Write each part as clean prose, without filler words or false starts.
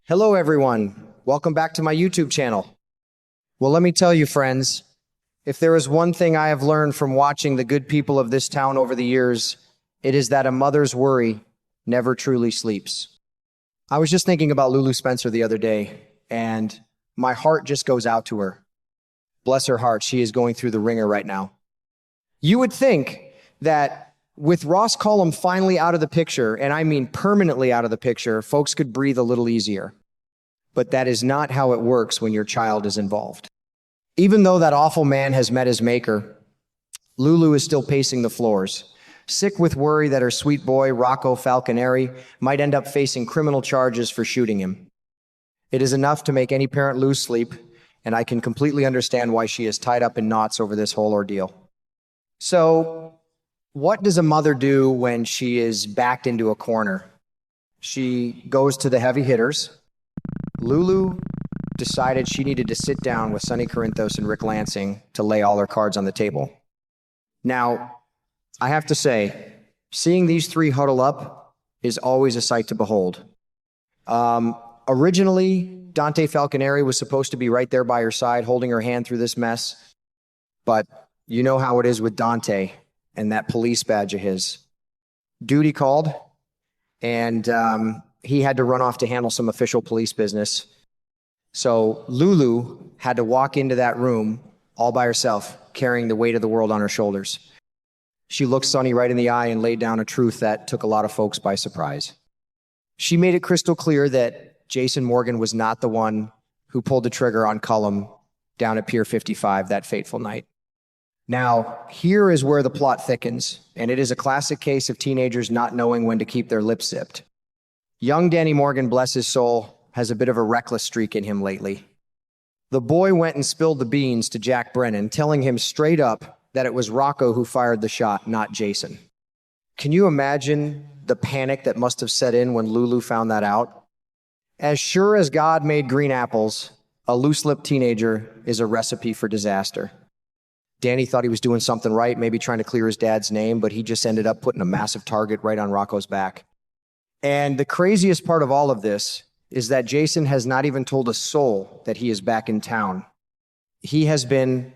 Hello, everyone. Welcome back to my YouTube channel. Well, let me tell you, friends, if there is one thing I have learned from watching the good people of this town over the years, it is that a mother's worry never truly sleeps. I was just thinking about Lulu Spencer the other day, and my heart just goes out to her. Bless her heart, she is going through the ringer right now. You would think that with Ross Cullum finally out of the picture, and I mean permanently out of the picture, folks could breathe a little easier. But that is not how it works when your child is involved. Even though that awful man has met his maker, Lulu is still pacing the floors, sick with worry that her sweet boy, Rocco Falconeri, might end up facing criminal charges for shooting him. It is enough to make any parent lose sleep, and I can completely understand why she is tied up in knots over this whole ordeal. So, what does a mother do when she is backed into a corner? She goes to the heavy hitters. Lulu decided she needed to sit down with Sonny Corinthos and Rick Lansing to lay all her cards on the table. Now, I have to say, seeing these three huddle up is always a sight to behold. Originally, Dante Falconeri was supposed to be right there by her side, holding her hand through this mess. But you know how it is with Dante and that police badge of his. Duty called, and he had to run off to handle some official police business. So Lulu had to walk into that room all by herself, carrying the weight of the world on her shoulders. She looked Sonny right in the eye and laid down a truth that took a lot of folks by surprise. She made it crystal clear that Jason Morgan was not the one who pulled the trigger on Cullum down at Pier 55 that fateful night. Now, here is where the plot thickens, and it is a classic case of teenagers not knowing when to keep their lips zipped. Young Danny Morgan, bless his soul, has a bit of a reckless streak in him lately. The boy went and spilled the beans to Jack Brennan, telling him straight up that it was Rocco who fired the shot, not Jason. Can you imagine the panic that must have set in when Lulu found that out? As sure as God made green apples, a loose-lipped teenager is a recipe for disaster. Danny thought he was doing something right, maybe trying to clear his dad's name, but he just ended up putting a massive target right on Rocco's back. And the craziest part of all of this is that Jason has not even told a soul that he is back in town. He has been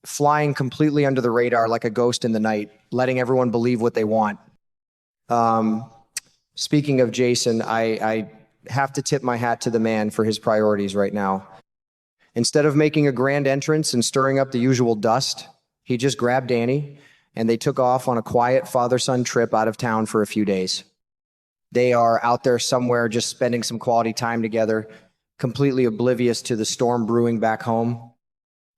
flying completely under the radar like a ghost in the night, letting everyone believe what they want. Speaking of Jason, I have to tip my hat to the man for his priorities right now. Instead of making a grand entrance and stirring up the usual dust, he just grabbed Danny and they took off on a quiet father-son trip out of town for a few days. They are out there somewhere just spending some quality time together, completely oblivious to the storm brewing back home.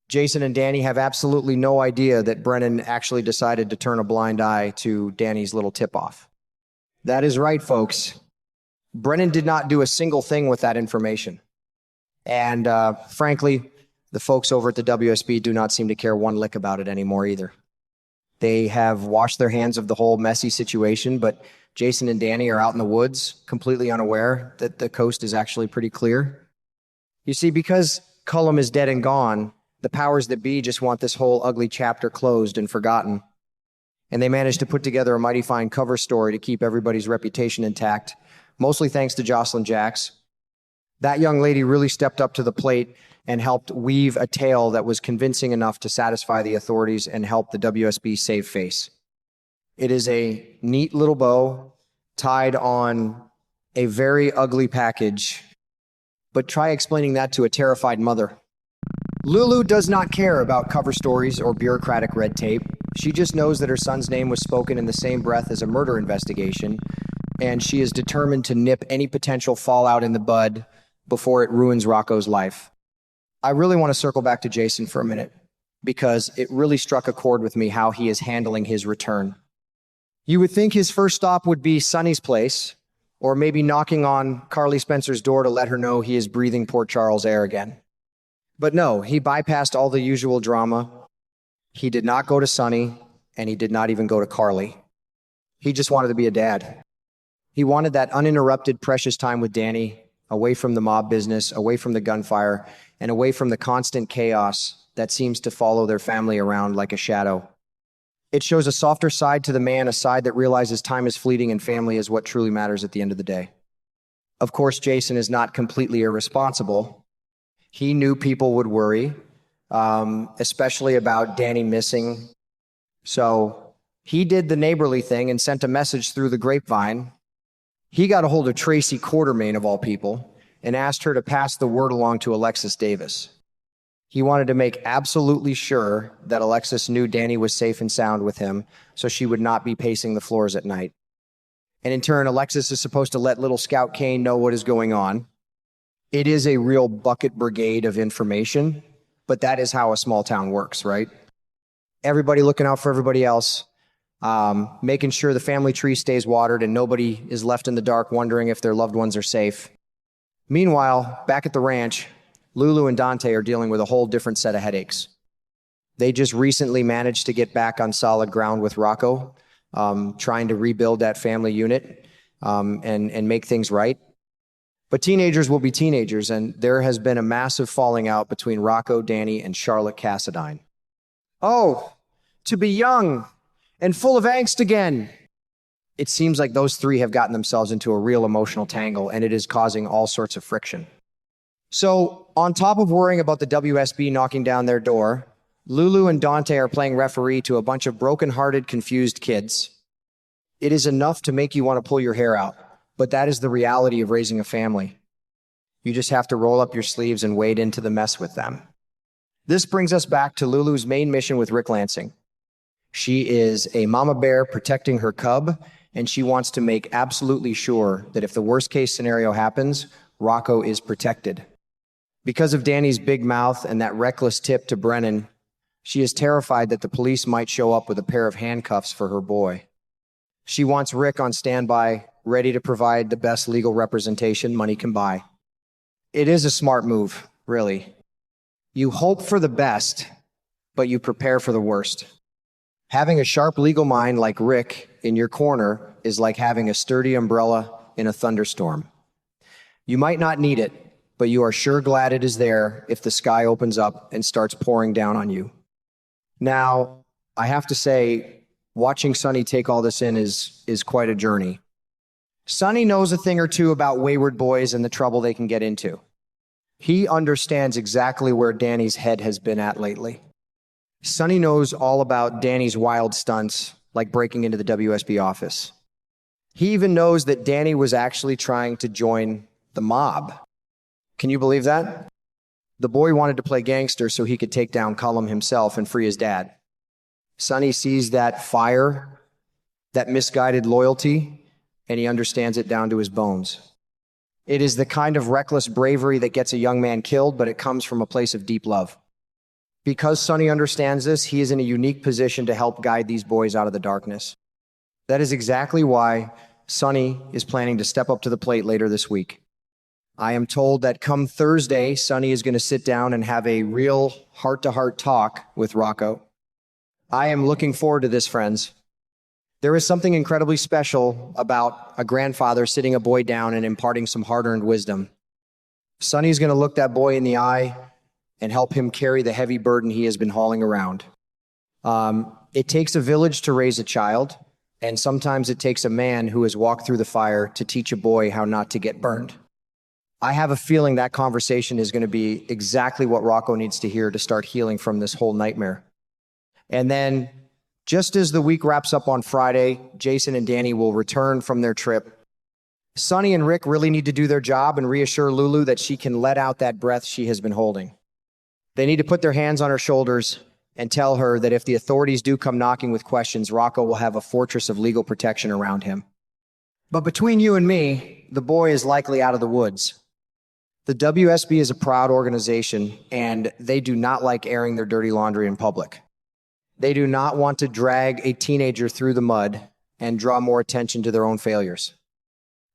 Jason and Danny have absolutely no idea that Brennan actually decided to turn a blind eye to Danny's little tip-off. That is right, folks. Brennan did not do a single thing with that information. And frankly, the folks over at the WSB do not seem to care one lick about it anymore either. They have washed their hands of the whole messy situation, but Jason and Danny are out in the woods, completely unaware that the coast is actually pretty clear. You see, because Cullum is dead and gone, the powers that be just want this whole ugly chapter closed and forgotten. And they managed to put together a mighty fine cover story to keep everybody's reputation intact, mostly thanks to Jocelyn Jacks. That young lady really stepped up to the plate and helped weave a tale that was convincing enough to satisfy the authorities and help the WSB save face. It is a neat little bow tied on a very ugly package, but try explaining that to a terrified mother. Lulu does not care about cover stories or bureaucratic red tape. She just knows that her son's name was spoken in the same breath as a murder investigation, and she is determined to nip any potential fallout in the bud before it ruins Rocco's life. I really want to circle back to Jason for a minute, because it really struck a chord with me how he is handling his return. You would think his first stop would be Sonny's place, or maybe knocking on Carly Spencer's door to let her know he is breathing Port Charles air again. But no, he bypassed all the usual drama. He did not go to Sonny, and he did not even go to Carly. He just wanted to be a dad. He wanted that uninterrupted, precious time with Danny, away from the mob business, away from the gunfire, and away from the constant chaos that seems to follow their family around like a shadow. It shows a softer side to the man, a side that realizes time is fleeting and family is what truly matters at the end of the day. Of course, Jason is not completely irresponsible. He knew people would worry, especially about Danny missing. So he did the neighborly thing and sent a message through the grapevine. He got a hold of Tracy Quartermain, of all people, and asked her to pass the word along to Alexis Davis. He wanted to make absolutely sure that Alexis knew Danny was safe and sound with him, so she would not be pacing the floors at night. And in turn, Alexis is supposed to let little Scout Kane know what is going on. It is a real bucket brigade of information, but that is how a small town works, right? Everybody looking out for everybody else, making sure the family tree stays watered and nobody is left in the dark wondering if their loved ones are safe. Meanwhile, back at the ranch, Lulu and Dante are dealing with a whole different set of headaches. They just recently managed to get back on solid ground with Rocco, trying to rebuild that family unit and make things right. But teenagers will be teenagers, and there has been a massive falling out between Rocco, Danny, and Charlotte Cassadine. Oh, to be young and full of angst again. It seems like those three have gotten themselves into a real emotional tangle, and it is causing all sorts of friction. So, on top of worrying about the WSB knocking down their door, Lulu and Dante are playing referee to a bunch of broken-hearted, confused kids. It is enough to make you want to pull your hair out, but that is the reality of raising a family. You just have to roll up your sleeves and wade into the mess with them. This brings us back to Lulu's main mission with Rick Lansing. She is a mama bear protecting her cub, and she wants to make absolutely sure that if the worst-case scenario happens, Rocco is protected. Because of Danny's big mouth and that reckless tip to Brennan, she is terrified that the police might show up with a pair of handcuffs for her boy. She wants Rick on standby, ready to provide the best legal representation money can buy. It is a smart move, really. You hope for the best, but you prepare for the worst. Having a sharp legal mind like Rick in your corner is like having a sturdy umbrella in a thunderstorm. You might not need it, but you are sure glad it is there if the sky opens up and starts pouring down on you. Now, I have to say, watching Sonny take all this in is quite a journey. Sonny knows a thing or two about wayward boys and the trouble they can get into. He understands exactly where Danny's head has been at lately. Sonny knows all about Danny's wild stunts, like breaking into the WSB office. He even knows that Danny was actually trying to join the mob. Can you believe that? The boy wanted to play gangster so he could take down Cullum himself and free his dad. Sonny sees that fire, that misguided loyalty, and he understands it down to his bones. It is the kind of reckless bravery that gets a young man killed, but it comes from a place of deep love. Because Sonny understands this, he is in a unique position to help guide these boys out of the darkness. That is exactly why Sonny is planning to step up to the plate later this week. I am told that come Thursday, Sonny is going to sit down and have a real heart-to-heart talk with Rocco. I am looking forward to this, friends. There is something incredibly special about a grandfather sitting a boy down and imparting some hard-earned wisdom. Sonny's going to look that boy in the eye and help him carry the heavy burden he has been hauling around. It takes a village to raise a child, and sometimes it takes a man who has walked through the fire to teach a boy how not to get burned. I have a feeling that conversation is going to be exactly what Rocco needs to hear to start healing from this whole nightmare. And then, just as the week wraps up on Friday, Jason and Danny will return from their trip. Sonny and Rick really need to do their job and reassure Lulu that she can let out that breath she has been holding. They need to put their hands on her shoulders and tell her that if the authorities do come knocking with questions, Rocco will have a fortress of legal protection around him. But between you and me, the boy is likely out of the woods. The WSB is a proud organization, and they do not like airing their dirty laundry in public. They do not want to drag a teenager through the mud and draw more attention to their own failures.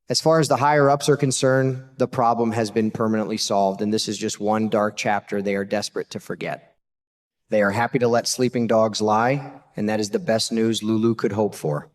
As far as the higher-ups are concerned, the problem has been permanently solved, and this is just one dark chapter they are desperate to forget. They are happy to let sleeping dogs lie, and that is the best news Lulu could hope for.